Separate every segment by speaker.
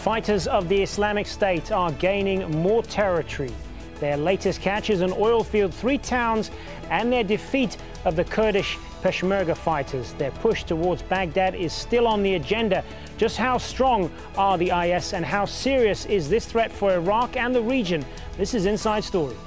Speaker 1: Fighters of the Islamic State are gaining more territory. Their latest catch is an oil field, 3 towns, and their defeat of the Kurdish Peshmerga fighters. Their push towards Baghdad is still on the agenda. Just how strong are the IS and how serious is this threat for Iraq and the region? This is Inside Story.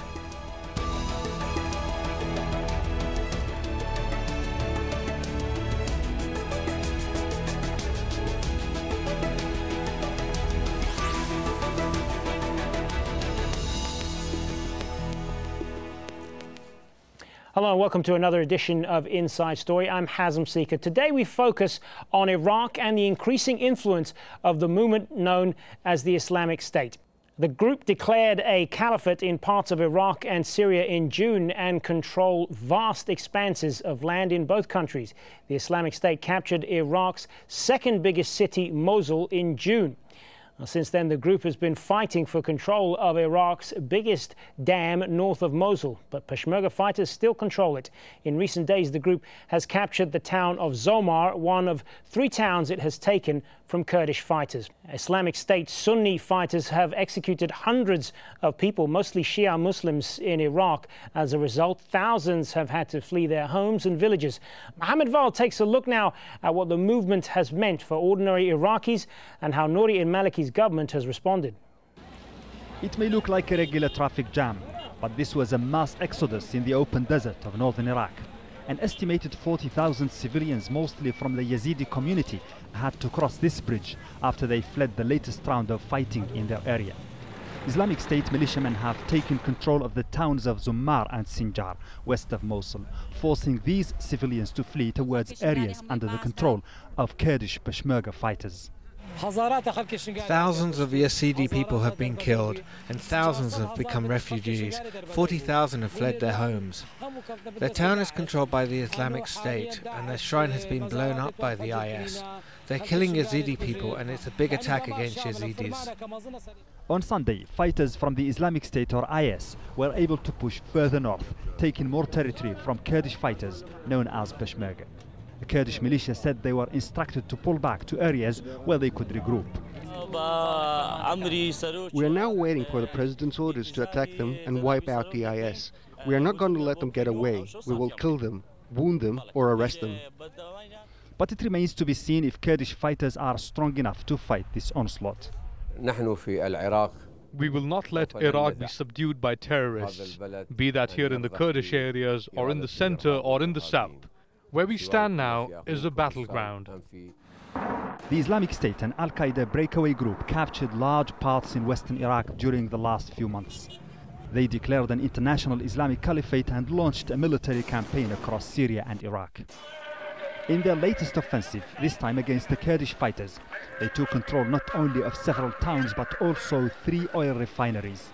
Speaker 1: Hello and welcome to another edition of Inside Story. I'm Hazem Seeker. Today we focus on Iraq and the increasing influence of the movement known as the Islamic State. The group declared a caliphate in parts of Iraq and Syria in June and control vast expanses of land in both countries. The Islamic State captured Iraq's second biggest city, Mosul, in June. Since then, the group has been fighting for control of Iraq's biggest dam north of Mosul, but Peshmerga fighters still control it. In recent days, the group has captured the town of Zomar, one of 3 towns it has taken from Kurdish fighters. Islamic State Sunni fighters have executed hundreds of people, mostly Shia Muslims, in Iraq. As a result, thousands have had to flee their homes and villages. Mohammed Val takes a look now at what the movement has meant for ordinary Iraqis and how Nouri al-Maliki's government has responded.
Speaker 2: It may look like a regular traffic jam, but this was a mass exodus in the open desert of northern Iraq. An estimated 40,000 civilians, mostly from the Yazidi community, had to cross this bridge after they fled the latest round of fighting in their area. Islamic State militiamen have taken control of the towns of Zummar and Sinjar, west of Mosul, forcing these civilians to flee towards areas under the control of Kurdish Peshmerga fighters.
Speaker 3: Thousands of Yazidi people have been killed and thousands have become refugees. 40,000 have fled their homes. Their town is controlled by the Islamic State and their shrine has been blown up by the IS. They're killing Yazidi people and it's a big attack against Yazidis.
Speaker 2: On Sunday, fighters from the Islamic State or IS were able to push further north, taking more territory from Kurdish fighters known as Peshmerga. The Kurdish militia said they were instructed to pull back to areas where they could regroup.
Speaker 4: We are now waiting for the president's orders to attack them and wipe out the IS. We are not going to let them get away. We will kill them, wound them, or arrest them.
Speaker 2: But it remains to be seen if Kurdish fighters are strong enough to fight this onslaught.
Speaker 5: We will not let Iraq be subdued by terrorists, be that here in the Kurdish areas or in the center or in the south. Where we stand now is a battleground.
Speaker 2: The Islamic State and Al-Qaeda breakaway group captured large parts in western Iraq during the last few months. They declared an international Islamic caliphate and launched a military campaign across Syria and Iraq. In their latest offensive, this time against the Kurdish fighters, they took control not only of several towns but also 3 oil refineries.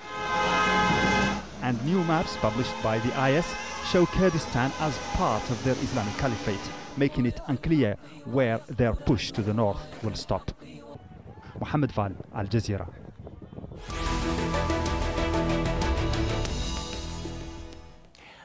Speaker 2: And new maps published by the IS show Kurdistan as part of their Islamic Caliphate, making it unclear where their push to the north will stop. Mohammed Val, Al Jazeera.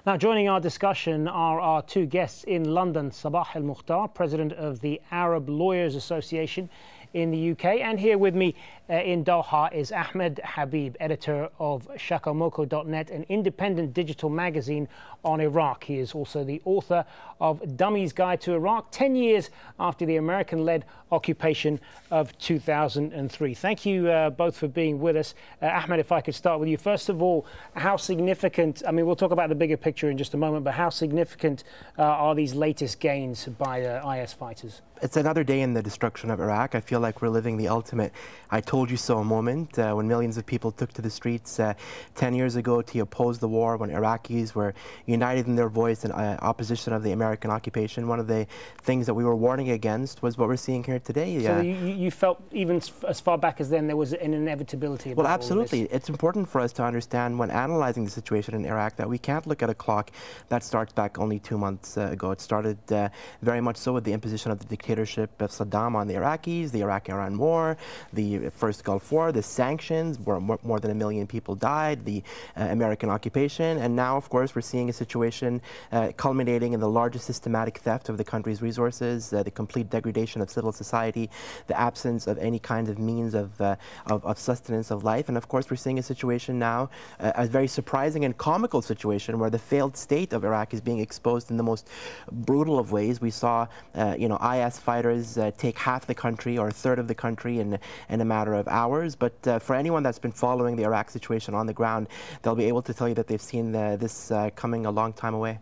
Speaker 1: Now, joining our discussion are our 2 guests in London. Sabah Al-Mukhtar, President of the Arab Lawyers Association in the UK, and here with me in Doha is Ahmed Habib, editor of Shakamoko.net, an independent digital magazine on Iraq. He is also the author of Dummy's Guide to Iraq, 10 years after the American-led occupation of 2003. Thank you both for being with us. Ahmed, if I could start with you. First of all, how significant, I mean, we'll talk about the bigger picture in just a moment, but how significant are these latest gains by IS fighters?
Speaker 6: It's another day in the destruction of Iraq. I feel like we're living the ultimate I told you so moment when millions of people took to the streets 10 years ago to oppose the war, when Iraqis were united in their voice in opposition of the American occupation. One of the things that we were warning against was what we're seeing here today.
Speaker 1: So you felt even as far back as then there was an inevitability about
Speaker 6: Well, absolutely. It's important for us to understand when analyzing the situation in Iraq that we can't look at a clock that starts back only 2 months ago. It started very much so with the imposition of the dictatorship dictatorship of Saddam on the Iraqis, the Iraq-Iran war, the first Gulf War, the sanctions, where more than 1 million people died, the American occupation, and now, of course, we're seeing a situation culminating in the largest systematic theft of the country's resources, the complete degradation of civil society, the absence of any kind of means of sustenance of life, and of course, we're seeing a situation now, a very surprising and comical situation where the failed state of Iraq is being exposed in the most brutal of ways. We saw, IS fighters take half the country or a third of the country in a matter of hours. But for anyone that's been following the Iraq situation on the ground, they'll be able to tell you that they've seen this coming a long time away.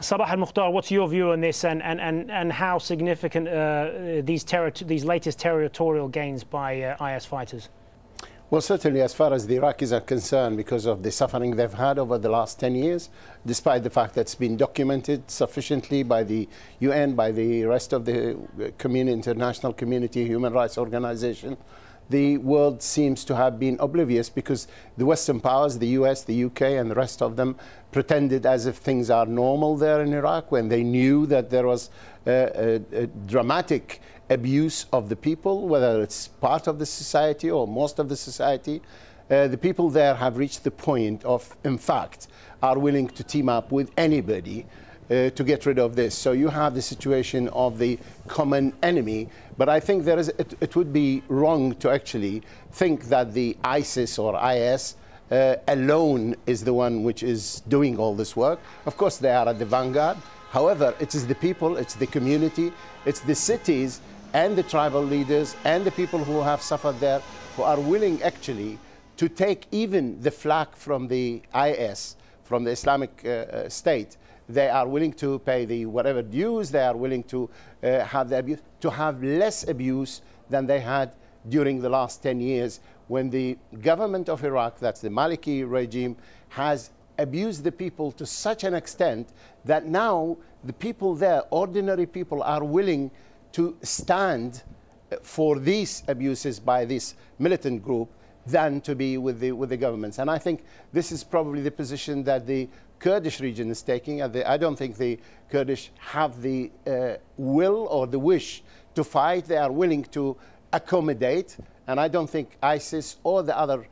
Speaker 1: Sabah al-Mukhtar, what's your view on this, and how significant these latest territorial gains by IS fighters?
Speaker 7: Well, certainly as far as the Iraqis are concerned, because of the suffering they've had over the last 10 years, despite the fact that it's been documented sufficiently by the UN, by the rest of the international community, human rights organization, the world seems to have been oblivious because the Western powers, the US, the UK, and the rest of them pretended as if things are normal there in Iraq when they knew that there was a dramatic abuse of the people, whether it's part of the society or most of the society. The people there have reached the point of, in fact, are willing to team up with anybody to get rid of this. So you have the situation of the common enemy, but I think it would be wrong to actually think that the ISIS or IS alone is the one which is doing all this work. Of course, they are at the vanguard. However, it is the people, it's the community, it's the cities and the tribal leaders and the people who have suffered there who are willing actually to take even the flak from the IS, from the Islamic State. They are willing to pay the whatever dues, they are willing to have the abuse, to have less abuse than they had during the last 10 years when the government of Iraq, that's the Maliki regime, has abused the people to such an extent that now the people there, ordinary people, are willing to stand for these abuses by this militant group than to be with the governments. And I think this is probably the position that the Kurdish region is taking. I don't think the Kurdish have the will or the wish to fight. They are willing to accommodate, and I don't think ISIS or the other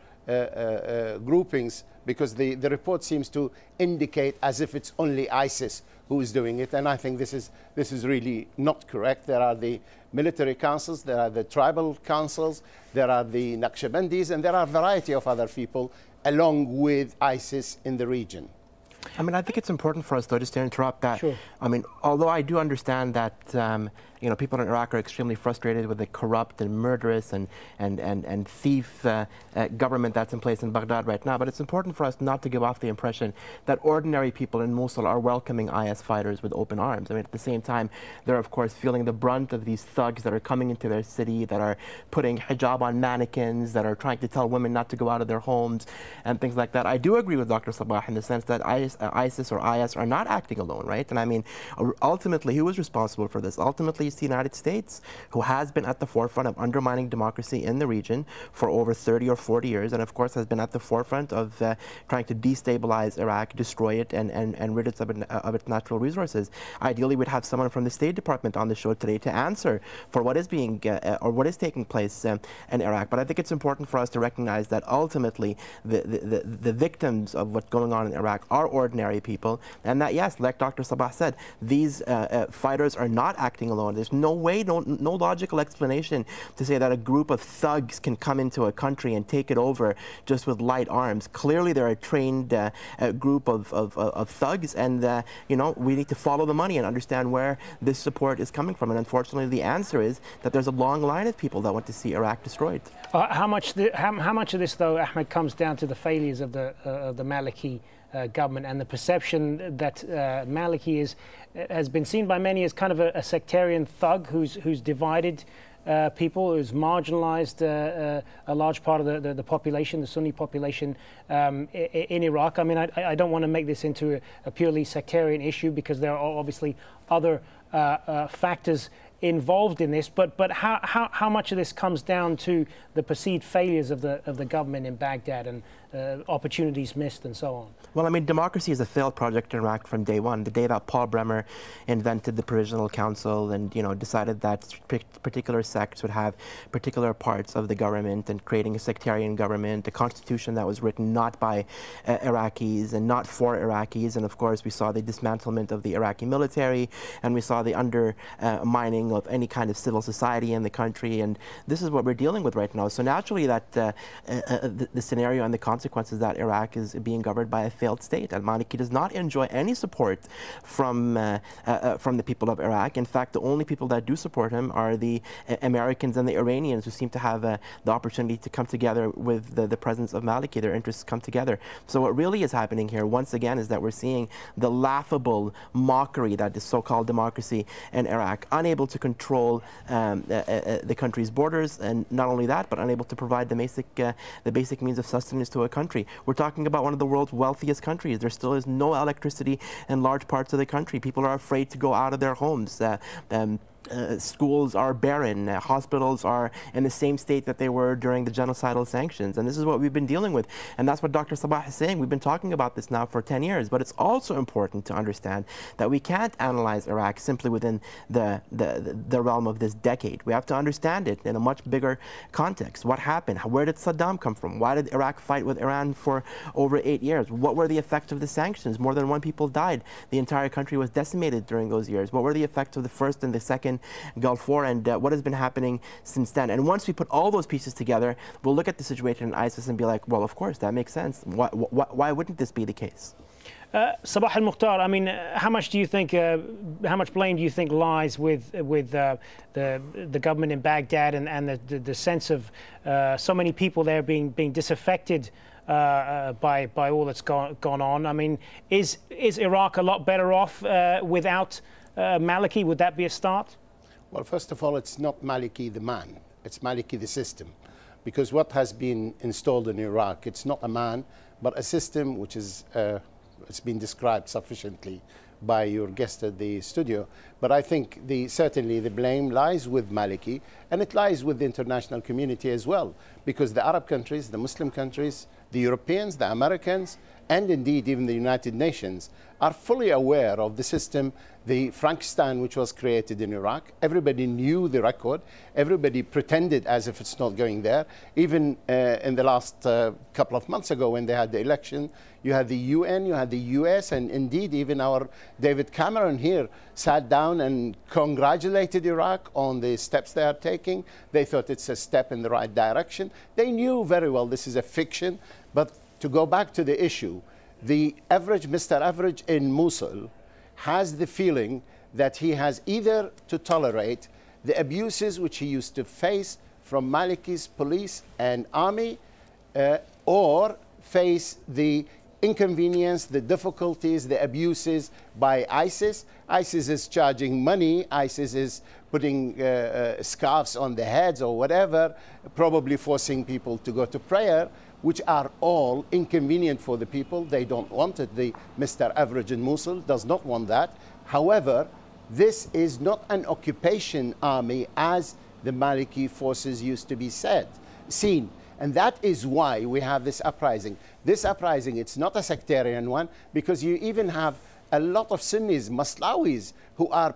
Speaker 7: groupings, because the report seems to indicate as if it's only ISIS who is doing it, and I think this is really not correct. There are the military councils, there are the tribal councils, there are the Naqshbandis, and there are a variety of other people along with ISIS in the region.
Speaker 6: I mean, I think it's important for us, though, just to interrupt that.
Speaker 1: Sure.
Speaker 6: I mean, although I do understand that, people in Iraq are extremely frustrated with the corrupt and murderous and thief government that's in place in Baghdad right now, but it's important for us not to give off the impression that ordinary people in Mosul are welcoming IS fighters with open arms. I mean, at the same time, they're, of course, feeling the brunt of these thugs that are coming into their city, that are putting hijab on mannequins, that are trying to tell women not to go out of their homes, and things like that. I do agree with Dr. Sabah in the sense that ISIS or IS are not acting alone, right? And I mean, ultimately, who is responsible for this? Ultimately, it's the United States, who has been at the forefront of undermining democracy in the region for over 30 or 40 years, and of course has been at the forefront of trying to destabilize Iraq, destroy it, and rid it of its natural resources. Ideally, we'd have someone from the State Department on the show today to answer for what is being or what is taking place in Iraq. But I think it's important for us to recognize that ultimately the victims of what's going on in Iraq are ordinary people, and that, yes, like Dr. Sabah said, these fighters are not acting alone. There's no way, no logical explanation to say that a group of thugs can come into a country and take it over just with light arms. Clearly, they're a trained group of thugs, and we need to follow the money and understand where this support is coming from. And unfortunately, the answer is that there's a long line of people that want to see Iraq destroyed. How
Speaker 1: much of this, though, Ahmed, comes down to the failures of the Maliki government and the perception that Maliki has been seen by many as kind of a sectarian thug who's divided people, who's marginalized a large part of the population, the Sunni population in Iraq. I mean, I don't want to make this into a purely sectarian issue because there are obviously other factors involved in this, but how much of this comes down to the perceived failures of the government in Baghdad and opportunities missed and so on?
Speaker 6: Well, I mean, democracy is a failed project in Iraq from day one. The day that Paul Bremer invented the Provisional Council and, decided that particular sects would have particular parts of the government and creating a sectarian government, a constitution that was written not by Iraqis and not for Iraqis. And of course, we saw the dismantlement of the Iraqi military, and we saw the undermining of any kind of civil society in the country. And this is what we're dealing with right now. So naturally, that the scenario and the consequences that Iraq is being governed by a failed state. Al-Maliki does not enjoy any support from the people of Iraq. In fact, the only people that do support him are the Americans and the Iranians, who seem to have the opportunity to come together with the presence of Maliki. Their interests come together. So what really is happening here, once again, is that we're seeing the laughable mockery that is so-called democracy in Iraq, unable to control the country's borders, and not only that, but unable to provide the basic means of sustenance to a country. We're talking about one of the world's wealthiest countries. There still is no electricity in large parts of the country. People are afraid to go out of their homes. Schools are barren. Hospitals are in the same state that they were during the genocidal sanctions. And this is what we've been dealing with. And that's what Dr. Sabah is saying. We've been talking about this now for 10 years. But it's also important to understand that we can't analyze Iraq simply within the realm of this decade. We have to understand it in a much bigger context. What happened? Where did Saddam come from? Why did Iraq fight with Iran for over 8 years? What were the effects of the sanctions? More than 1 people died. The entire country was decimated during those years. What were the effects of the first and the second Gulf War, and what has been happening since then? And once we put all those pieces together, we'll look at the situation in ISIS and be like, well, of course, that makes sense. Why wouldn't this be the case?
Speaker 1: Sabah al-Mukhtar, I mean, how much blame do you think lies with the government in Baghdad and the sense of so many people there being disaffected by all that's gone on? I mean, is Iraq a lot better off without Maliki? Would that be a start?
Speaker 7: Well, first of all, it's not Maliki the man, it's Maliki the system. Because what has been installed in Iraq, it's not a man, but a system which is, it's been described sufficiently by your guest at the studio. But I think certainly the blame lies with Maliki, and it lies with the international community as well, because the Arab countries, the Muslim countries, the Europeans, the Americans, and indeed even the United Nations are fully aware of the system, the Frankenstein which was created in Iraq. Everybody knew the record. Everybody pretended as if it's not going there. Even in the last couple of months ago when they had the election, you had the UN, you had the US, and indeed even our David Cameron here sat down and congratulated Iraq on the steps they are taking. They thought it's a step in the right direction. They knew very well this is a fiction. But to go back to the issue, the average, Mr. Average in Mosul has the feeling that he has either to tolerate the abuses which he used to face from Maliki's police and army, or face the inconvenience, the difficulties, the abuses by ISIS. ISIS is charging money. ISIS is putting scarves on the heads or whatever, probably forcing people to go to prayer, which are all inconvenient for the people. They don't want it. The Mr. Average in Mosul does not want that. However, this is not an occupation army as the Maliki forces used to be seen. And that is why we have this uprising. This uprising, it's not a sectarian one, because you even have a lot of Sunnis, Maslawis, who are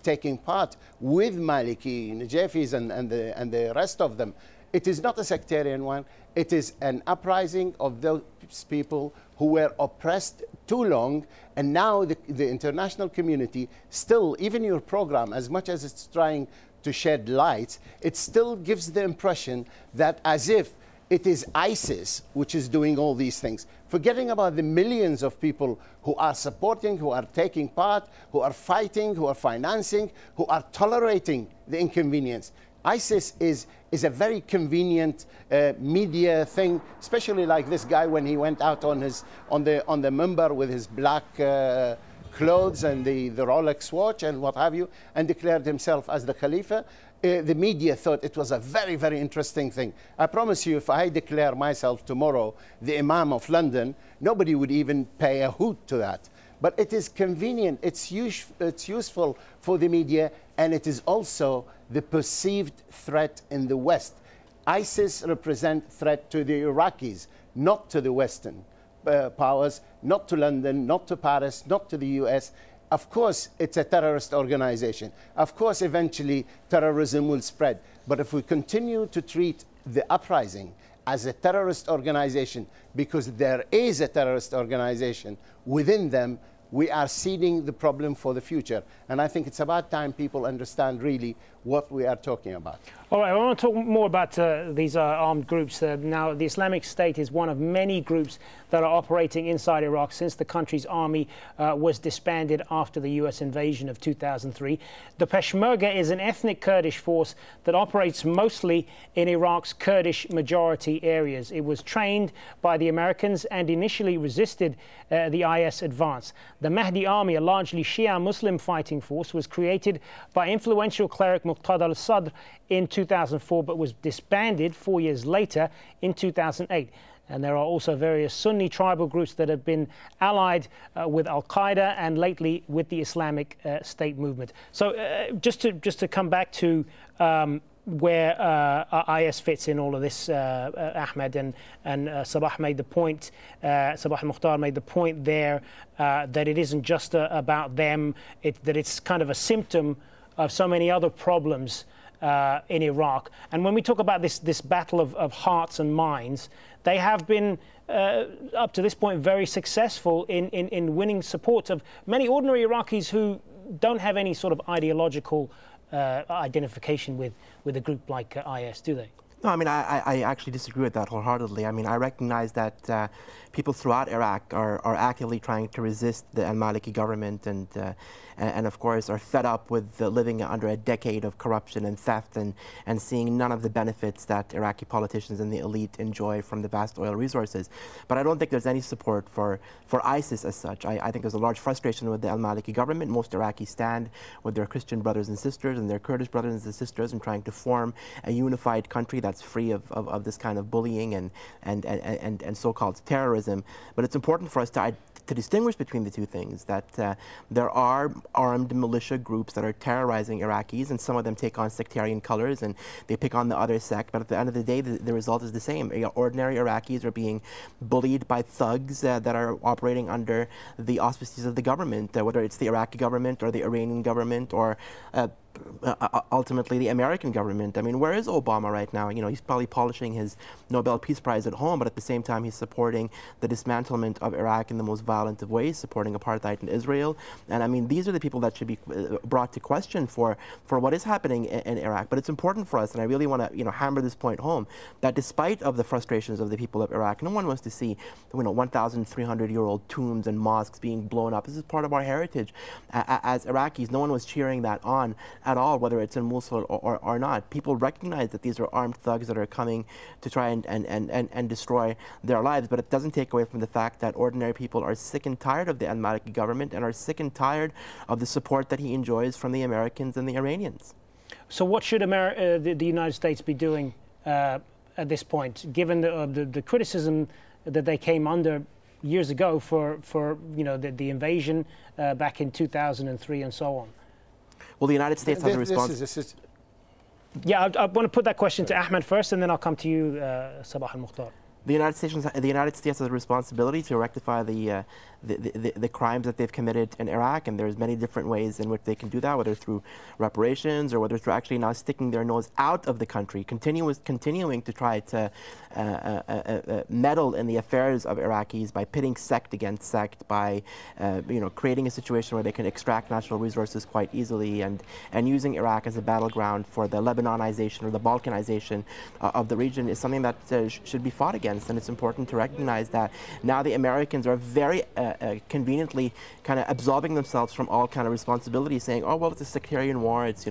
Speaker 7: taking part with Maliki, Najafis and the rest of them. It is not a sectarian one. It is an uprising of those people who were oppressed too long, and now the international community still, even your program, as much as it's trying to shed light, it still gives the impression that as if it is ISIS which is doing all these things, forgetting about the millions of people who are supporting, who are taking part, who are fighting, who are financing, who are tolerating the inconvenience. ISIS is a very convenient media thing, especially like this guy when he went out on the minbar with his black clothes and the Rolex watch and what have you, and declared himself as the Khalifa. The media thought it was a very, very interesting thing. I promise you, if I declare myself tomorrow the Imam of London, nobody would even pay a hoot to that. But it is convenient, it's useful for the media, and it is also the perceived threat in the West. ISIS represent threat to the Iraqis, not to the Western powers, not to London, not to Paris, not to the US. Of course, it's a terrorist organization. Of course, eventually, terrorism will spread. But if we continue to treat the uprising as a terrorist organization, because there is a terrorist organization within them, we are seeding the problem for the future. And I think it's about time people understand really what we are talking about.
Speaker 1: All right, I want to talk more about these armed groups. Now, the Islamic State is one of many groups that are operating inside Iraq since the country's army was disbanded after the US invasion of 2003. The Peshmerga is an ethnic Kurdish force that operates mostly in Iraq's Kurdish majority areas. It was trained by the Americans and initially resisted the IS advance. The Mahdi Army, a largely Shia Muslim fighting force, was created by influential cleric Muqtada al-Sadr in 2004, but was disbanded 4 years later in 2008. And there are also various Sunni tribal groups that have been allied with Al-Qaeda and lately with the Islamic State movement. So just to come back to where IS fits in all of this, Ahmed and Sabah made the point, Sabah al-Mukhtar made the point there that it isn't just about them, that it's kind of a symptom of so many other problems in Iraq. And when we talk about this battle of hearts and minds, they have been, up to this point, very successful in winning support of many ordinary Iraqis who don't have any sort of ideological identification with a group like IS, do they?
Speaker 6: No, I mean, I actually disagree with that wholeheartedly. I mean, I recognize that people throughout Iraq are actively trying to resist the al-Maliki government and of course, are fed up with living under a decade of corruption and theft and seeing none of the benefits that Iraqi politicians and the elite enjoy from the vast oil resources. But I don't think there's any support for ISIS as such. I think there's a large frustration with the al-Maliki government. Most Iraqis stand with their Christian brothers and sisters and their Kurdish brothers and sisters in trying to form a unified country that's free of this kind of bullying and so-called terrorism. But it's important for us to distinguish between the two things, that there are armed militia groups that are terrorizing Iraqis, and some of them take on sectarian colors and they pick on the other sect, but at the end of the day, the result is the same. Ordinary Iraqis are being bullied by thugs that are operating under the auspices of the government, whether it's the Iraqi government or the Iranian government or ultimately the American government. I mean, where is Obama right now? You know, he's probably polishing his Nobel Peace Prize at home, but at the same time he's supporting the dismantlement of Iraq in the most violent of ways, supporting apartheid in Israel. And I mean, these are the people that should be brought to question for what is happening in Iraq. But it's important for us, and I really want to, hammer this point home, that despite of the frustrations of the people of Iraq, no one wants to see, 1,300-year-old tombs and mosques being blown up. This is part of our heritage as Iraqis. No one was cheering that on at all, whether it's in Mosul or not. People recognize that these are armed thugs that are coming to try and destroy their lives, but it doesn't take away from the fact that ordinary people are sick and tired of the al-Maliki government and are sick and tired of the support that he enjoys from the Americans and the Iranians. So what should the United States be doing at this point, given the criticism that they came under years ago for the invasion back in 2003 and so on? Well, the United States has a response. Yeah, I want to put that question to Ahmed first, and then I'll come to you, Sabah al-Mukhtar. The United States has a responsibility to rectify the crimes that they've committed in Iraq, and there's many different ways in which they can do that, whether through reparations or whether through actually now sticking their nose out of the country, continuing to try to meddle in the affairs of Iraqis by pitting sect against sect, by creating a situation where they can extract natural resources quite easily, and using Iraq as a battleground for the Lebanonization or the Balkanization of the region is something that should be fought against. And it's important to recognize that now the Americans are very conveniently kind of absolving themselves from all kind of responsibility, saying, oh, well, it's a sectarian war, it's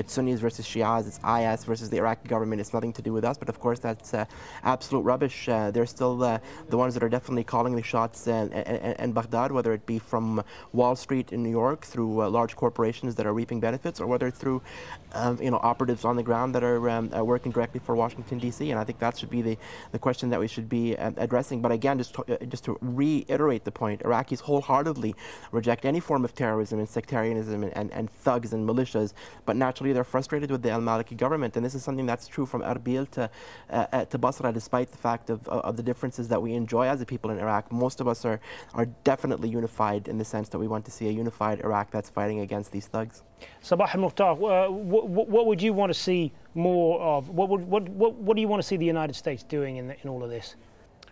Speaker 6: Sunnis versus Shias, it's IS versus the Iraqi government, it's nothing to do with us. But of course that's absolute rubbish. They're still the ones that are definitely calling the shots in Baghdad, whether it be from Wall Street in New York through large corporations that are reaping benefits, or whether through operatives on the ground that are working directly for Washington, D.C. And I think that should be the question that we we should be addressing. But again, just to reiterate the point, Iraqis wholeheartedly reject any form of terrorism and sectarianism and thugs and militias, but naturally they're frustrated with the al-Maliki government, and this is something that's true from Erbil to Basra, despite the fact of the differences that we enjoy as a people in Iraq. Most of us are definitely unified in the sense that we want to see a unified Iraq that's fighting against these thugs.
Speaker 1: Sabah al-Mukhtar, what would you want to see more of? What do you want to see the United States doing in all of this?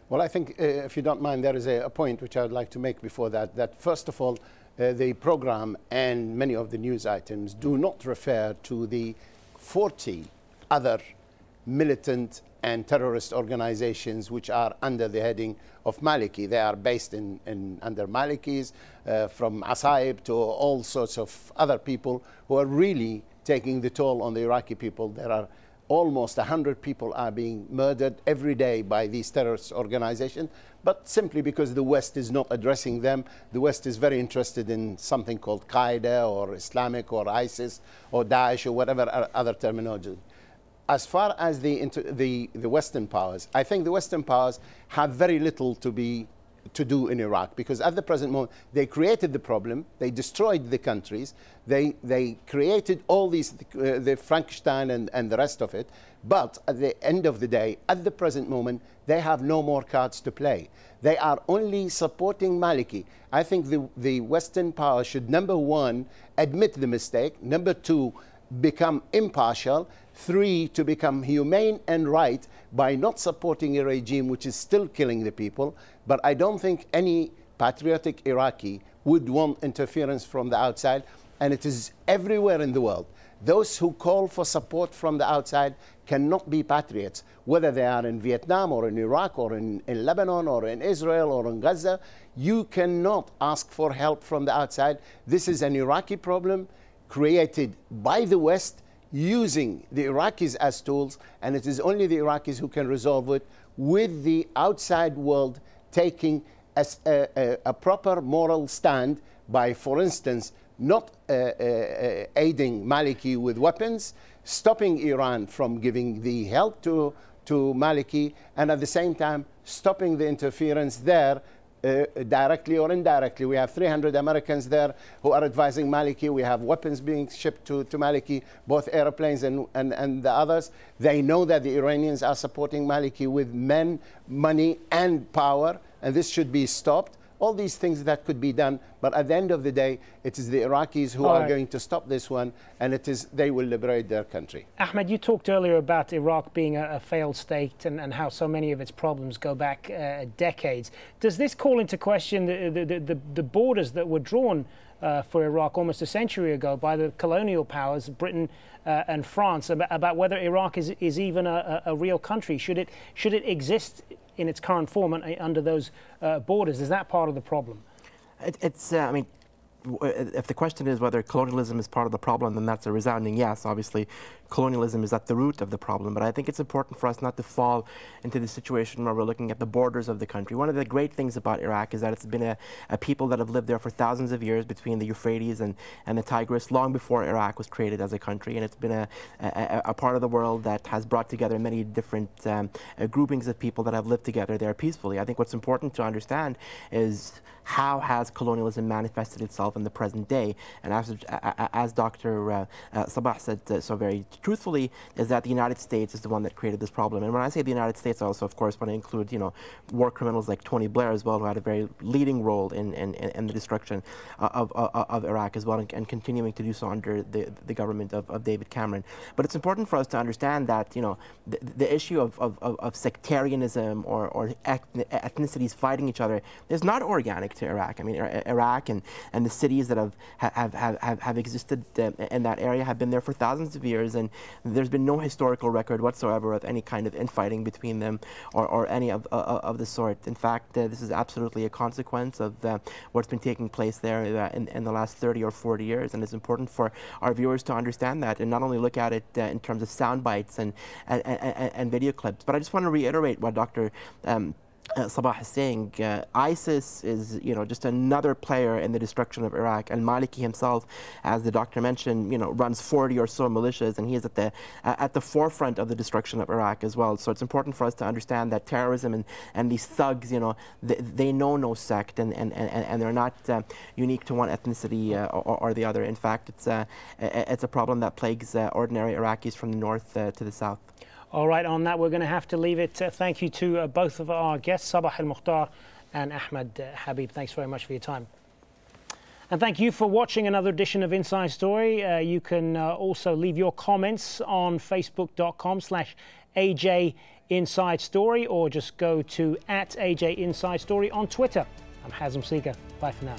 Speaker 7: Well, I think, if you don't mind, there is a point which I would like to make before that first of all, the program and many of the news items do not refer to the 40 other militant and terrorist organizations which are under the heading of Maliki. They are based under Malikis, from Asaib to all sorts of other people who are really taking the toll on the Iraqi people. There are almost 100 people are being murdered every day by these terrorist organizations, but simply because the West is not addressing them. The West is very interested in something called Qaeda or Islamic or ISIS or Daesh or whatever other terminology. As far as the Western powers, I think the Western powers have very little to do in Iraq, because at the present moment they created the problem, they destroyed the countries, they created all these, the Frankenstein and the rest of it, but at the end of the day, at the present moment, they have no more cards to play. They are only supporting Maliki. I think the Western powers should, number one, admit the mistake, number two, become impartial, three, to become humane and right by not supporting a regime which is still killing the people. But I don't think any patriotic Iraqi would want interference from the outside, and it is everywhere in the world. Those who call for support from the outside cannot be patriots, whether they are in Vietnam or in Iraq or in Lebanon or in Israel or in Gaza. You cannot ask for help from the outside. This is an Iraqi problem created by the West, using the Iraqis as tools, and it is only the Iraqis who can resolve it, with the outside world taking a proper moral stand by, for instance, not aiding Maliki with weapons, stopping Iran from giving the help to Maliki, and at the same time stopping the interference there, directly or indirectly. We have 300 Americans there who are advising Maliki. We have weapons being shipped to Maliki, both airplanes and the others. They know that the Iranians are supporting Maliki with men, money, and power, and this should be stopped. All these things that could be done, but at the end of the day, it is the Iraqis who are going to stop this one, and they will liberate their country.
Speaker 1: Ahmed, you talked earlier about Iraq being a failed state and how so many of its problems go back decades. Does this call into question the borders that were drawn for Iraq almost a century ago by the colonial powers, Britain and France, about whether Iraq is even a real country? Should it exist in its current form under those borders? Is that part of the problem?
Speaker 6: I mean, if the question is whether colonialism is part of the problem, then that's a resounding yes. Obviously, colonialism is at the root of the problem. But I think it's important for us not to fall into the situation where we're looking at the borders of the country. One of the great things about Iraq is that it's been a people that have lived there for thousands of years, between the Euphrates and the Tigris, long before Iraq was created as a country. And it's been a part of the world that has brought together many different groupings of people that have lived together there peacefully. I think what's important to understand is how has colonialism manifested itself in the present day? And as Dr. Sabah said so very truthfully, is that the United States is the one that created this problem. And when I say the United States, I also, of course, want to include, war criminals like Tony Blair as well, who had a very leading role in the destruction of Iraq as well, and continuing to do so under the government of David Cameron. But it's important for us to understand that, the issue of sectarianism or ethnicities fighting each other is not organic to Iraq. I mean, Iraq and the cities that have existed in that area have been there for thousands of years, and there's been no historical record whatsoever of any kind of infighting between them or any of the sort. In fact, this is absolutely a consequence of what's been taking place there in the last 30 or 40 years, and it's important for our viewers to understand that and not only look at it in terms of sound bites and video clips. But I just want to reiterate what Dr. Sabah is saying, ISIS is, just another player in the destruction of Iraq. Al-Maliki himself, as the doctor mentioned, runs 40 or so militias, and he is at the forefront of the destruction of Iraq as well. So it's important for us to understand that terrorism and these thugs, they know no sect, and they're not unique to one ethnicity or the other. In fact, it's a problem that plagues ordinary Iraqis from the north to the south.
Speaker 1: All right, on that, we're going to have to leave it. Thank you to both of our guests, Sabah Al-Mukhtar and Ahmed Habib. Thanks very much for your time. And thank you for watching another edition of Inside Story. You can also leave your comments on facebook.com/AJ Inside Story, or just go to @AJ Inside Story on Twitter. I'm Hazem Sika. Bye for now.